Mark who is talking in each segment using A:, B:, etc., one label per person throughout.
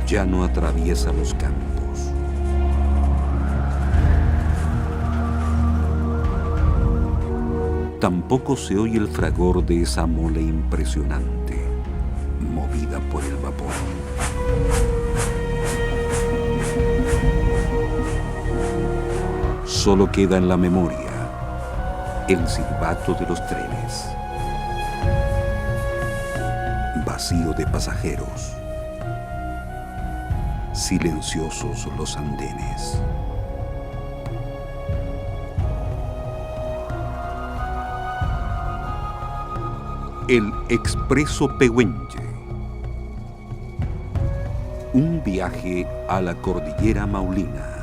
A: ya no atraviesa los campos. Tampoco se oye el fragor de esa mole impresionante, movida por el vapor. Solo queda en la memoria el silbato de los trenes, vacío de pasajeros, silenciosos los andenes. El Expreso Pehuenche. Un viaje a la cordillera Maulina.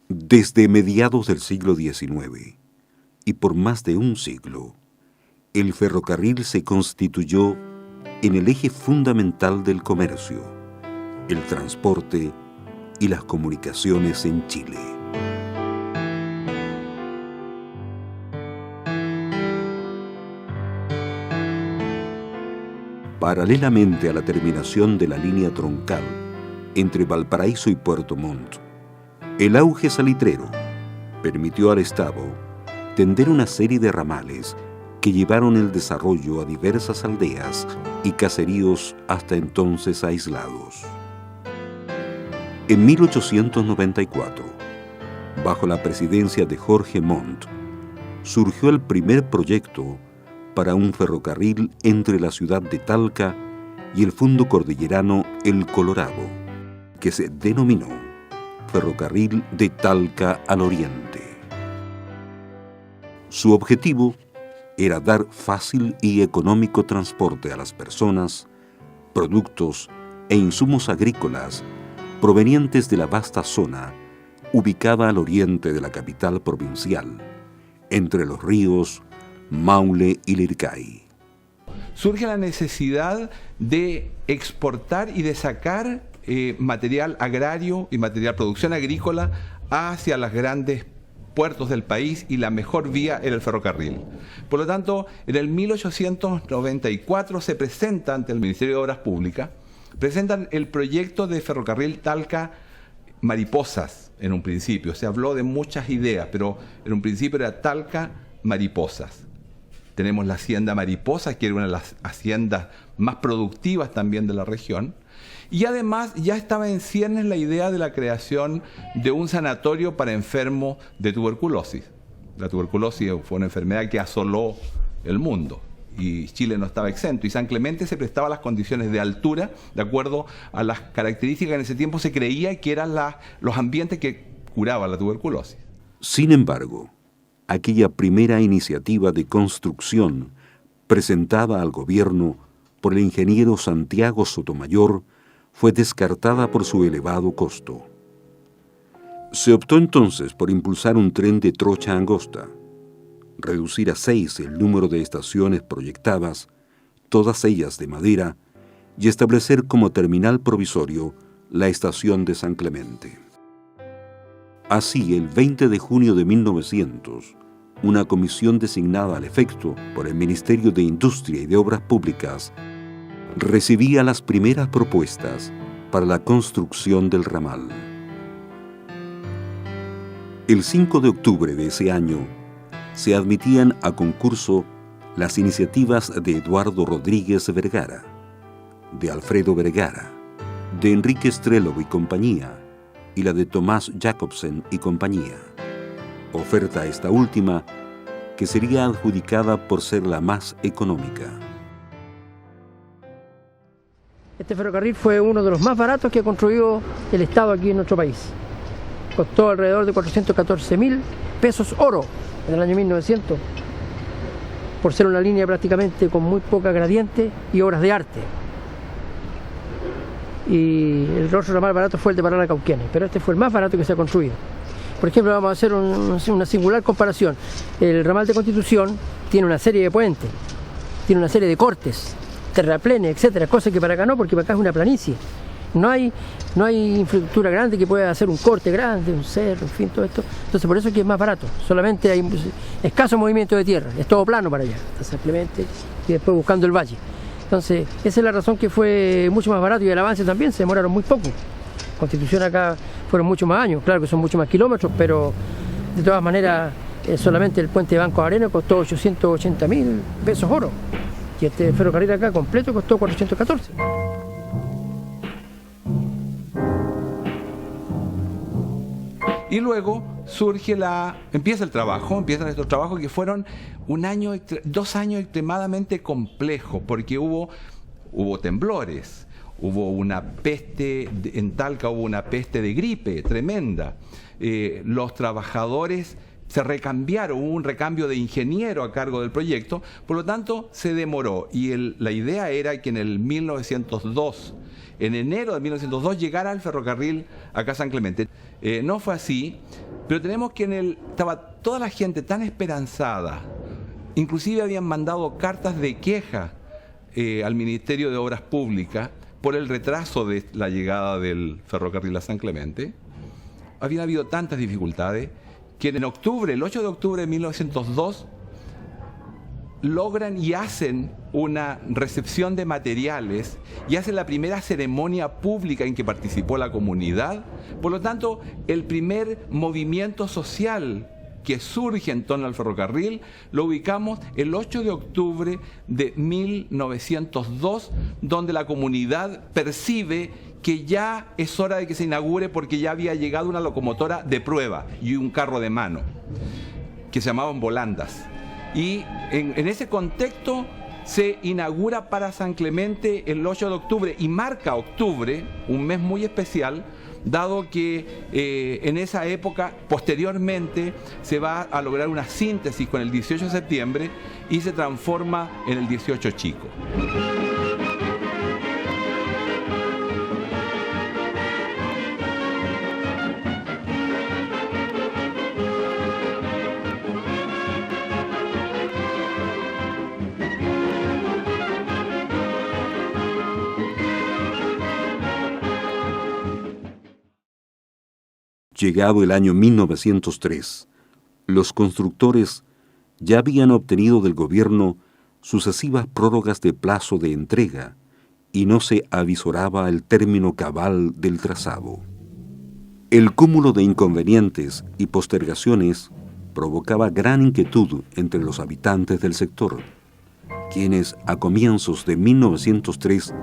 A: Desde mediados del siglo XIX y por más de un siglo, el ferrocarril se constituyó en el eje fundamental del comercio, el transporte y las comunicaciones en Chile. Paralelamente a la terminación de la línea troncal entre Valparaíso y Puerto Montt, el auge salitrero permitió al Estado tender una serie de ramales que llevaron el desarrollo a diversas aldeas y caseríos hasta entonces aislados. En 1894, bajo la presidencia de Jorge Montt, surgió el primer proyecto para un ferrocarril entre la ciudad de Talca y el fondo cordillerano El Colorado, que se denominó Ferrocarril de Talca al Oriente. Su objetivo era dar fácil y económico transporte a las personas, productos e insumos agrícolas provenientes de la vasta zona ubicada al oriente de la capital provincial, entre los ríos Maule y Lircay.
B: Surge la necesidad de exportar y de sacar material agrario y material producción agrícola hacia los grandes puertos del país, y la mejor vía era el ferrocarril. Por lo tanto, en el 1894 se presenta ante el Ministerio de Obras Públicas, presentan el proyecto de ferrocarril Talca Mariposas. En un principio se habló de muchas ideas, pero en un principio era Talca Mariposas. Tenemos la hacienda Mariposas, que era una de las haciendas más productivas también de la región. Y además ya estaba en ciernes la idea de la creación de un sanatorio para enfermos de tuberculosis. La tuberculosis fue una enfermedad que asoló el mundo y Chile no estaba exento. Y San Clemente se prestaba las condiciones de altura de acuerdo a las características que en ese tiempo se creía que eran los ambientes que curaban la tuberculosis.
A: Sin embargo, aquella primera iniciativa de construcción presentada al gobierno por el ingeniero Santiago Sotomayor fue descartada por su elevado costo. Se optó entonces por impulsar un tren de trocha angosta, reducir a 6 el número de estaciones proyectadas, todas ellas de madera, y establecer como terminal provisorio la estación de San Clemente. Así, el 20 de junio de 1900, una comisión designada al efecto por el Ministerio de Industria y de Obras Públicas recibía las primeras propuestas para la construcción del ramal. El 5 de octubre de ese año se admitían a concurso las iniciativas de Eduardo Rodríguez Vergara, de Alfredo Vergara, de Enrique Strelov y compañía, y la de Tomás Jacobsen y compañía. Oferta esta última que sería adjudicada por ser la más económica.
C: Este ferrocarril fue uno de los más baratos que ha construido el Estado aquí en nuestro país. Costó alrededor de 414.000 pesos oro en el año 1900, por ser una línea prácticamente con muy poca gradiente y obras de arte. Y el otro ramal barato fue el de Paraná a Cauquenes, pero este fue el más barato que se ha construido. Por ejemplo, vamos a hacer una singular comparación. El ramal de Constitución tiene una serie de puentes, tiene una serie de cortes, terraplenes, etcétera, cosas que para acá no, porque para acá es una planicie. No hay infraestructura grande que pueda hacer un corte grande, un cerro, en fin, todo esto. Entonces por eso es que es más barato. Solamente hay escaso movimiento de tierra, es todo plano para allá, simplemente, y después buscando el valle. Entonces esa es la razón que fue mucho más barato, y el avance también se demoraron muy poco. Constitución acá fueron muchos más años, claro que son muchos más kilómetros, pero de todas maneras solamente el puente de Banco Arena costó 880.000 pesos oro, y este ferrocarril acá completo costó 414.
B: Y luego empiezan estos trabajos que fueron 2 años extremadamente complejos, porque hubo temblores, hubo una peste, en Talca hubo una peste de gripe tremenda. Los trabajadores se recambiaron, hubo un recambio de ingeniero a cargo del proyecto, por lo tanto se demoró. Y la idea era que en enero de 1902 llegara el ferrocarril acá a San Clemente. No fue así, pero tenemos que estaba toda la gente tan esperanzada, inclusive habían mandado cartas de queja al Ministerio de Obras Públicas por el retraso de la llegada del ferrocarril a San Clemente. Habían habido tantas dificultades que el 8 de octubre de 1902, logran y hacen una recepción de materiales y hacen la primera ceremonia pública en que participó la comunidad. Por lo tanto, el primer movimiento social que surge en torno al ferrocarril lo ubicamos el 8 de octubre de 1902, donde la comunidad percibe que ya es hora de que se inaugure, porque ya había llegado una locomotora de prueba y un carro de mano que se llamaban volandas. Y en ese contexto se inaugura para San Clemente el 8 de octubre y marca octubre, un mes muy especial, dado que en esa época, posteriormente, se va a lograr una síntesis con el 18 de septiembre y se transforma en el 18 chico.
A: Llegado el año 1903, los constructores ya habían obtenido del gobierno sucesivas prórrogas de plazo de entrega y no se avisoraba el término cabal del trazado. El cúmulo de inconvenientes y postergaciones provocaba gran inquietud entre los habitantes del sector, quienes a comienzos de 1903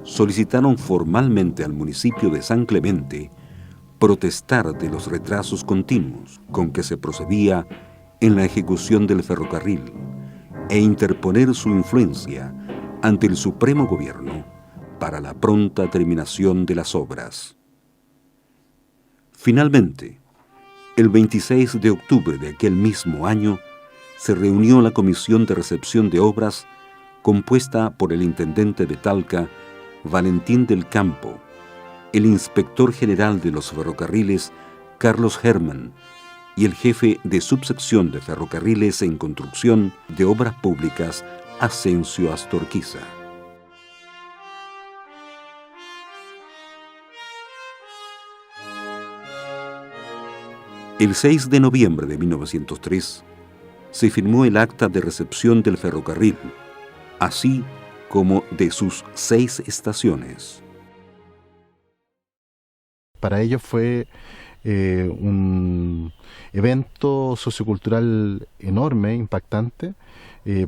A: solicitaron formalmente al municipio de San Clemente protestar de los retrasos continuos con que se procedía en la ejecución del ferrocarril e interponer su influencia ante el Supremo Gobierno para la pronta terminación de las obras. Finalmente, el 26 de octubre de aquel mismo año, se reunió la Comisión de Recepción de Obras compuesta por el intendente de Talca, Valentín del Campo, el inspector general de los ferrocarriles, Carlos Herman, y el jefe de subsección de ferrocarriles en construcción de obras públicas, Asensio Astorquiza. El 6 de noviembre de 1903 se firmó el acta de recepción del ferrocarril, así como de sus 6 estaciones.
D: Para ellos fue un evento sociocultural enorme, impactante,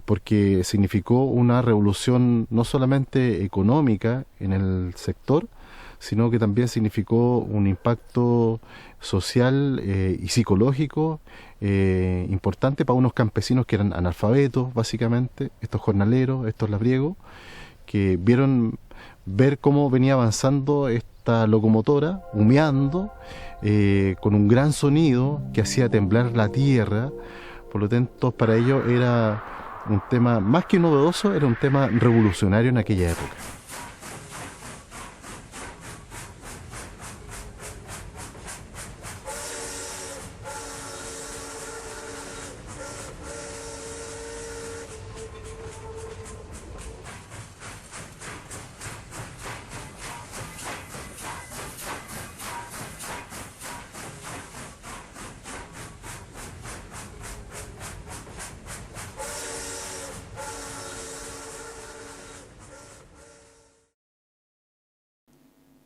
D: porque significó una revolución no solamente económica en el sector, sino que también significó un impacto social y psicológico importante para unos campesinos que eran analfabetos, básicamente, estos jornaleros, estos labriegos, que vieron ver cómo venía avanzando esta locomotora, humeando, con un gran sonido que hacía temblar la tierra. Por lo tanto, para ellos era un tema, más que novedoso, era un tema revolucionario en aquella época.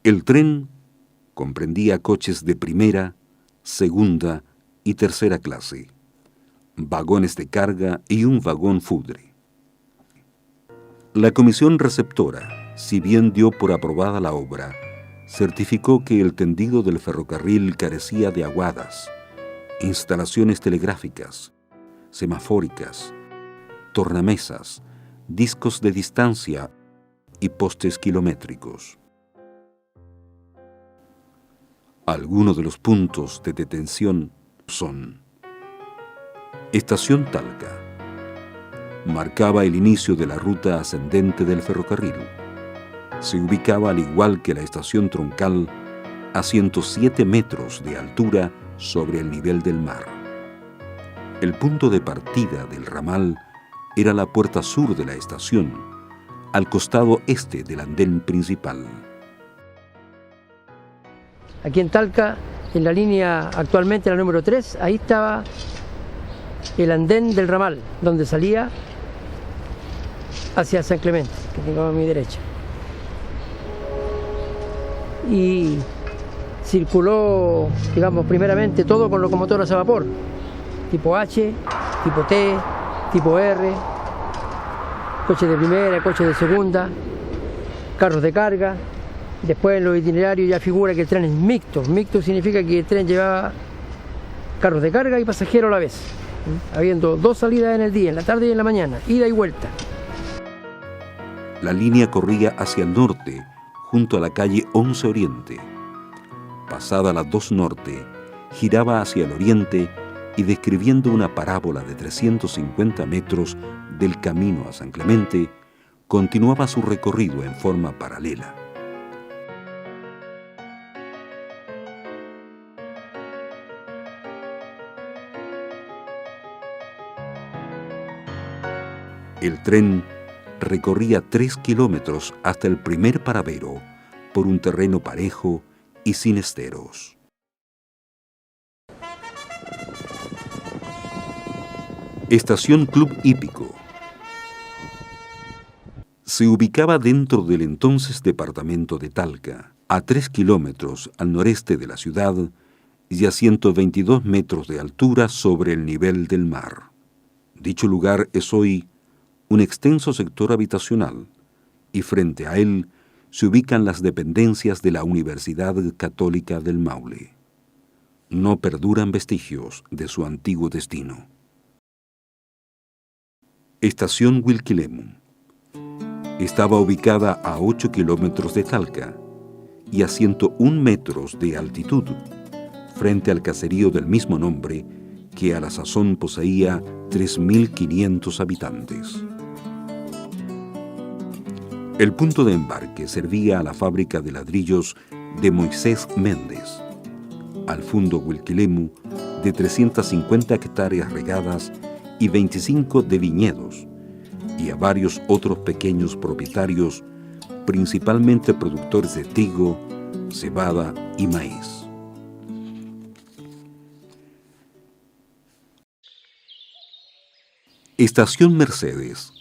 A: El tren comprendía coches de primera, segunda y tercera clase, vagones de carga y un vagón fudre. La comisión receptora, si bien dio por aprobada la obra, certificó que el tendido del ferrocarril carecía de aguadas, instalaciones telegráficas, semafóricas, tornamesas, discos de distancia y postes kilométricos. Algunos de los puntos de detención son: Estación Talca. Marcaba el inicio de la ruta ascendente del ferrocarril. Se ubicaba, al igual que la estación troncal, a 107 metros de altura sobre el nivel del mar. El punto de partida del ramal era la puerta sur de la estación, al costado este del andén principal.
C: Aquí en Talca, en la línea actualmente la número 3, ahí estaba el andén del ramal, donde salía hacia San Clemente, que tengo a mi derecha. Y circuló, digamos, primeramente todo con locomotoras a vapor, tipo H, tipo T, tipo R, coches de primera, coches de segunda, carros de carga. Después en los itinerarios ya figura que el tren es mixto. Mixto significa que el tren llevaba carros de carga y pasajeros a la vez, habiendo 2 salidas en el día, en la tarde y en la mañana, ida y vuelta.
A: La línea corría hacia el norte, junto a la calle 11 Oriente. Pasada la 2 Norte, giraba hacia el oriente y, describiendo una parábola de 350 metros del camino a San Clemente, continuaba su recorrido en forma paralela. El tren recorría 3 kilómetros hasta el primer paradero por un terreno parejo y sin esteros. Estación Club Hípico. Se ubicaba dentro del entonces departamento de Talca, a 3 kilómetros al noreste de la ciudad y a 122 metros de altura sobre el nivel del mar. Dicho lugar es hoy un extenso sector habitacional, y frente a él se ubican las dependencias de la Universidad Católica del Maule. No perduran vestigios de su antiguo destino. Estación Huilquilemu. Estaba ubicada a 8 kilómetros de Talca y a 101 metros de altitud, frente al caserío del mismo nombre, que a la sazón poseía 3.500 habitantes. El punto de embarque servía a la fábrica de ladrillos de Moisés Méndez, al fundo Huilquilemu de 350 hectáreas regadas y 25 de viñedos, y a varios otros pequeños propietarios, principalmente productores de trigo, cebada y maíz. Estación Mercedes.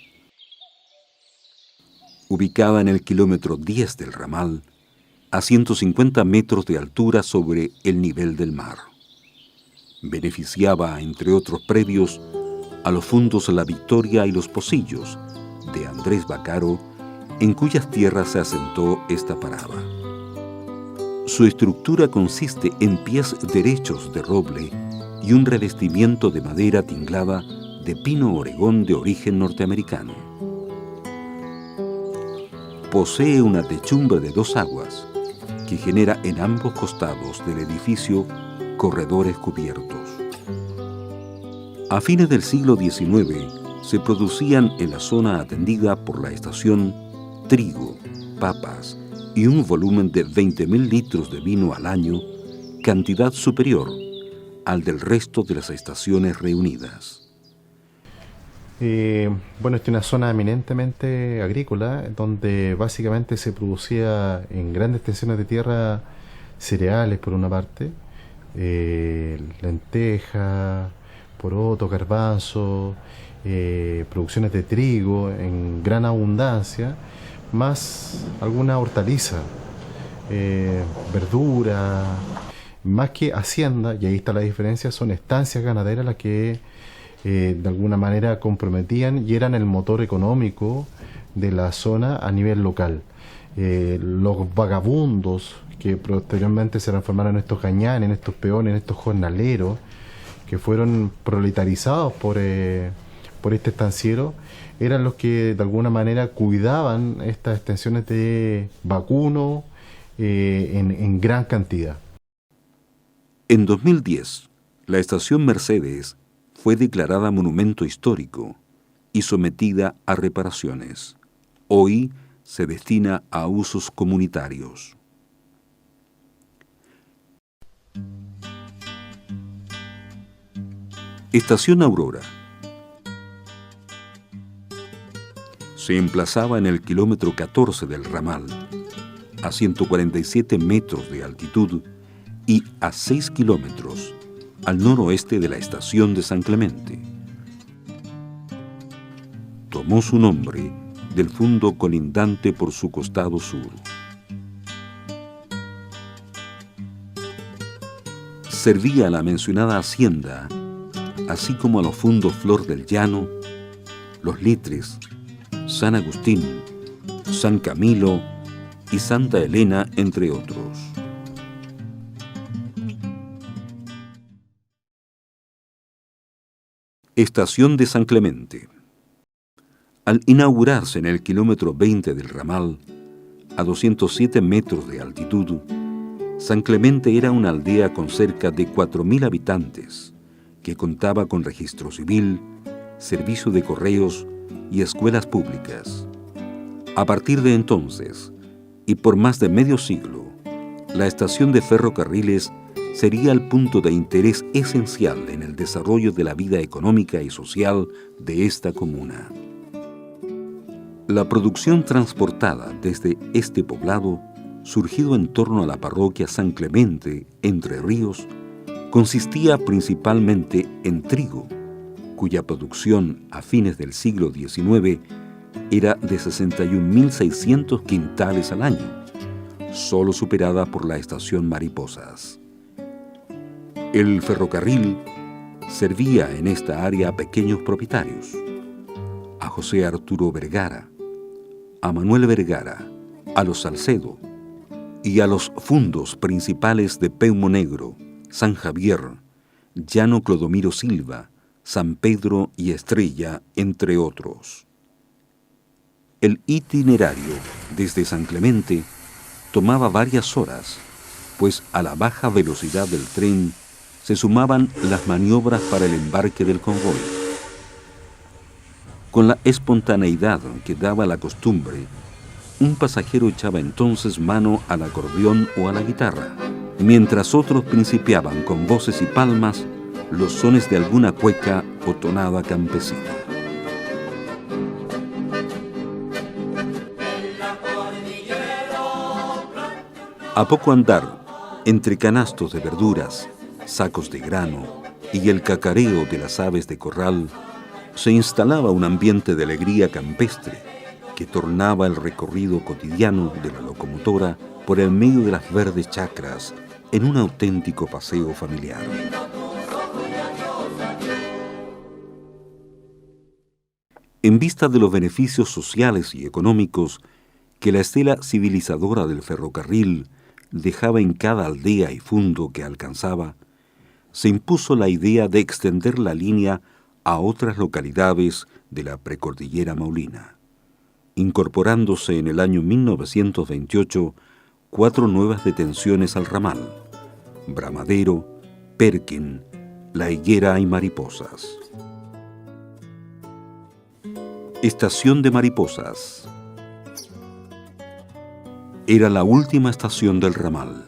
A: Ubicada en el kilómetro 10 del ramal, a 150 metros de altura sobre el nivel del mar. Beneficiaba, entre otros predios, a los fundos La Victoria y Los Pocillos, de Andrés Bacaro, en cuyas tierras se asentó esta parada. Su estructura consiste en pies derechos de roble y un revestimiento de madera tinglada de pino oregón de origen norteamericano. Posee una techumbre de 2 aguas, que genera en ambos costados del edificio corredores cubiertos. A fines del siglo XIX se producían en la zona atendida por la estación trigo, papas y un volumen de 20.000 litros de vino al año, cantidad superior al del resto de las estaciones reunidas.
D: Bueno, esta es una zona eminentemente agrícola, donde básicamente se producía en grandes extensiones de tierra cereales por una parte, lenteja, poroto, garbanzo, producciones de trigo en gran abundancia, más alguna hortaliza. verdura, más que hacienda, y ahí está la diferencia, son estancias ganaderas las que de alguna manera comprometían y eran el motor económico de la zona a nivel local. Los vagabundos que posteriormente se transformaron en estos gañanes, en estos peones, en estos jornaleros, que fueron proletarizados por este estanciero, eran los que de alguna manera cuidaban estas extensiones de vacuno en gran cantidad.
A: En 2010, la estación Mercedes fue declarada monumento histórico y sometida a reparaciones. Hoy se destina a usos comunitarios. Estación Aurora. Se emplazaba en el kilómetro 14 del ramal, a 147 metros de altitud y a 6 kilómetros al noroeste de la estación de San Clemente. Tomó su nombre del fundo colindante por su costado sur. Servía a la mencionada hacienda, así como a los fundos Flor del Llano, Los Litres, San Agustín, San Camilo y Santa Elena, entre otros. Estación de San Clemente. Al inaugurarse en el kilómetro 20 del ramal, a 207 metros de altitud, San Clemente era una aldea con cerca de 4.000 habitantes, que contaba con registro civil, servicio de correos y escuelas públicas. A partir de entonces, y por más de medio siglo, la estación de ferrocarriles sería el punto de interés esencial en el desarrollo de la vida económica y social de esta comuna. La producción transportada desde este poblado, surgido en torno a la parroquia San Clemente, Entre Ríos, consistía principalmente en trigo, cuya producción a fines del siglo XIX era de 61.600 quintales al año, solo superada por la estación Mariposas. El ferrocarril servía en esta área a pequeños propietarios, a José Arturo Vergara, a Manuel Vergara, a los Salcedo y a los fundos principales de Peumo Negro, San Javier, Llano Clodomiro Silva, San Pedro y Estrella, entre otros. El itinerario desde San Clemente tomaba varias horas, pues a la baja velocidad del tren se sumaban las maniobras para el embarque del convoy. Con la espontaneidad que daba la costumbre, un pasajero echaba entonces mano al acordeón o a la guitarra, mientras otros principiaban con voces y palmas los sones de alguna cueca o tonada campesina. A poco andar, entre canastos de verduras, sacos de grano y el cacareo de las aves de corral, se instalaba un ambiente de alegría campestre que tornaba el recorrido cotidiano de la locomotora por el medio de las verdes chacras en un auténtico paseo familiar. En vista de los beneficios sociales y económicos que la estela civilizadora del ferrocarril dejaba en cada aldea y fundo que alcanzaba, se impuso la idea de extender la línea a otras localidades de la precordillera maulina, incorporándose en el año 1928 4 nuevas detenciones al ramal: Bramadero, Perkin, La Higuera y Mariposas. Estación de Mariposas. Era la última estación del ramal.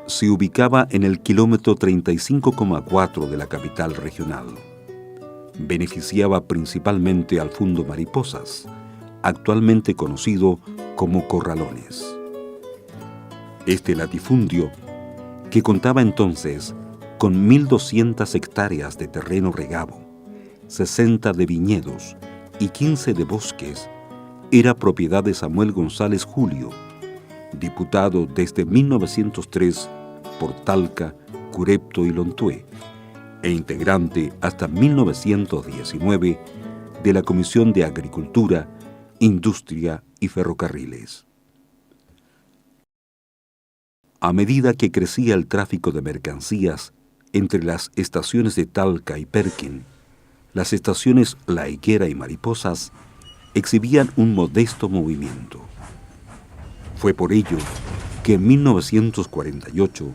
A: Se ubicaba en el kilómetro 35,4 de la capital regional. Beneficiaba principalmente al fundo Mariposas, actualmente conocido como Corralones. Este latifundio, que contaba entonces con 1.200 hectáreas de terreno regado, 60 de viñedos y 15 de bosques, era propiedad de Samuel González Julio, diputado desde 1903 por Talca, Curepto y Lontué, e integrante hasta 1919 de la Comisión de Agricultura, Industria y Ferrocarriles. A medida que crecía el tráfico de mercancías entre las estaciones de Talca y Perquín, las estaciones La Higuera y Mariposas exhibían un modesto movimiento. Fue por ello que en 1948,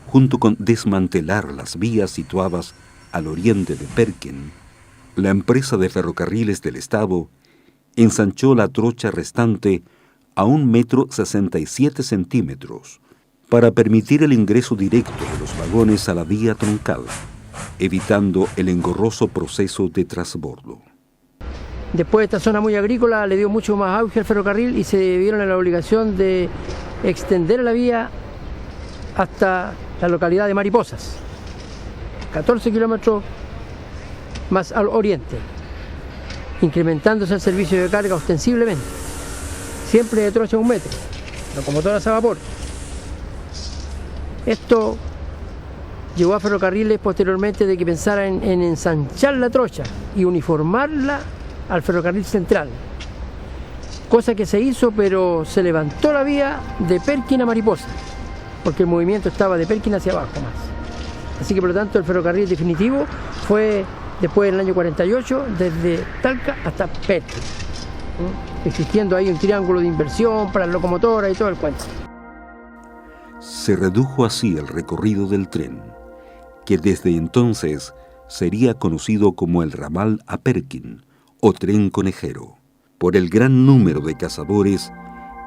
A: junto con desmantelar las vías situadas al oriente de Perquín, la empresa de ferrocarriles del Estado ensanchó la trocha restante a 1,67 metros para permitir el ingreso directo de los vagones a la vía troncal, evitando el engorroso proceso de transbordo.
C: Después esta zona muy agrícola le dio mucho más auge al ferrocarril y se vieron en la obligación de extender la vía hasta la localidad de Mariposas, 14 kilómetros más al oriente, incrementándose el servicio de carga ostensiblemente, siempre de trocha a 1 metro, locomotoras a vapor. Esto llevó a Ferrocarriles posteriormente de que pensara en ensanchar la trocha y uniformarla al ferrocarril central, cosa que se hizo, pero se levantó la vía de Perquín a Mariposa, porque el movimiento estaba de Perquín hacia abajo más. Así que por lo tanto el ferrocarril definitivo fue después del año 48 desde Talca hasta Perquín, existiendo ahí un triángulo de inversión para las locomotoras y todo el cuento.
A: Se redujo así el recorrido del tren, que desde entonces sería conocido como el ramal a Perquín o tren conejero, por el gran número de cazadores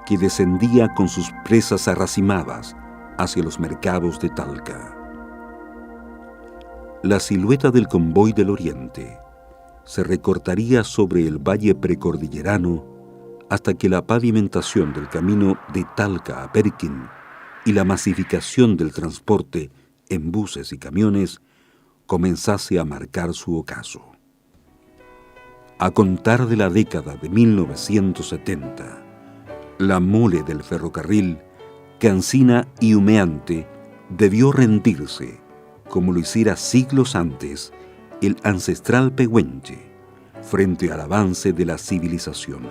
A: que descendía con sus presas arracimadas hacia los mercados de Talca. La silueta del convoy del Oriente se recortaría sobre el valle precordillerano hasta que la pavimentación del camino de Talca a Perquín y la masificación del transporte en buses y camiones comenzase a marcar su ocaso. A contar de la década de 1970, la mole del ferrocarril, cansina y humeante, debió rendirse, como lo hiciera siglos antes el ancestral Pehuenche, frente al avance de la civilización.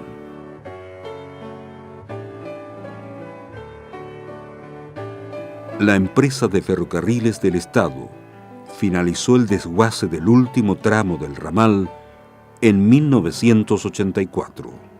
A: La empresa de ferrocarriles del Estado finalizó el desguace del último tramo del ramal en 1984.